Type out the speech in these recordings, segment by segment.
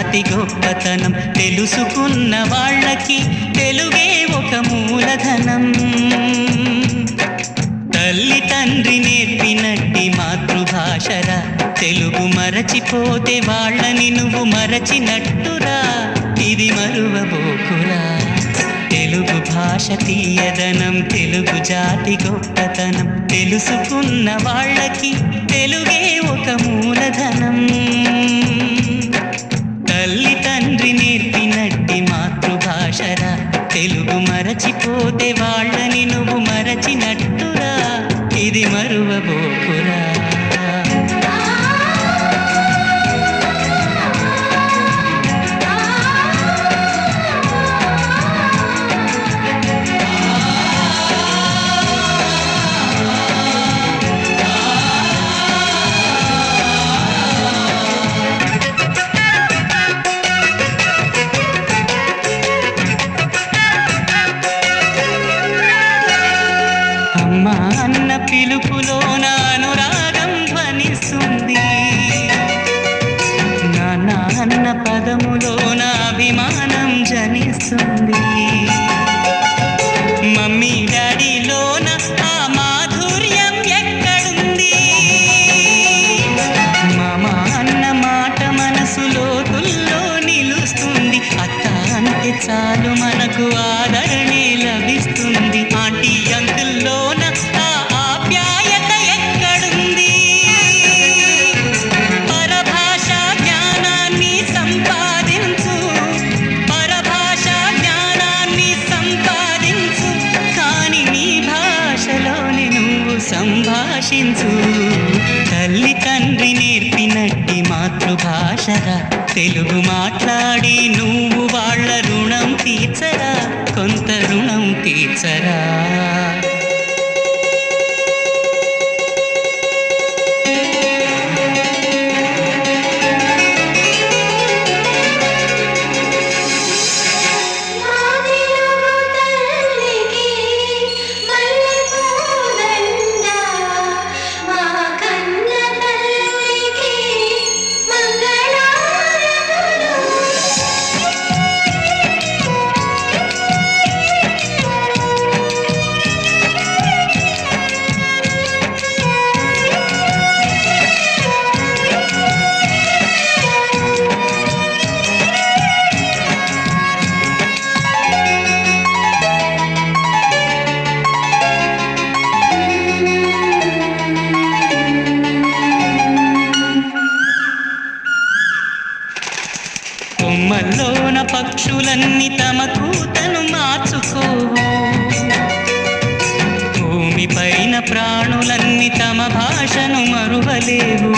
జాతి గొప్పతనం తెలుసుకున్న వాళ్ళకి తెలుగే ఒక మూలధనం. తల్లి తండ్రి నేర్పినట్టి మాతృభాషరా, తెలుగు మరచిపోతే వాళ్ళని నువ్వు మరచినట్టురా, ఇది మరువబోకురా. తెలుగు భాష తీయదనం, తెలుగు జాతి గొప్పతనం తెలుసుకున్న వాళ్ళకి తెలుగే ఒక మూలధనం. తల్లి తండ్రి నేర్పినట్టి మాతృభాషరా, తెలుగు మరచిపోతే వాళ్ళని నువ్వు మరచినట్టురా, ఇది మరువబోకురా. అమ్మా అన్న పిలుపులోన అనురాగం ధ్వనిస్తుంది, నాన్న అన్న పదములోన అభిమానం జనిస్తుంది. మమ్మీ డాడీలోన ఆ మాధుర్యం ఎక్కడుంది? మామ అన్న మాట మనసు లోతుల్లో నిలుస్తుంది. అత్త అంటే చాలు మనకు ఆదరణే లభిస్తుంది. ఆంటీ అంకుల్లోన ఆ ఆప్యాయత ఎక్కడుంది? పరభాషా జ్ఞానాన్ని సంపాదించు, పరభాషా జ్ఞానాన్ని సంపాదించు, కాని నీ భాషలోని నువ్వు సంభాషించు. తల్లి తండ్రి నేర్పినట్టి మాతృభాషరా, తెలుగు మాట్లాడి నువ్వు వాళ్ళ రుణం తీర్చరా, కొంత రుణం తీర్చరా. కొమ్మల్లోన పక్షులన్నీ తమ కూతను మార్చుకోవు, భూమిపైన ప్రాణులన్నీ తమ భాషను మరువలేవు.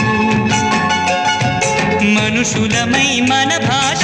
మనుషులమై మన భాష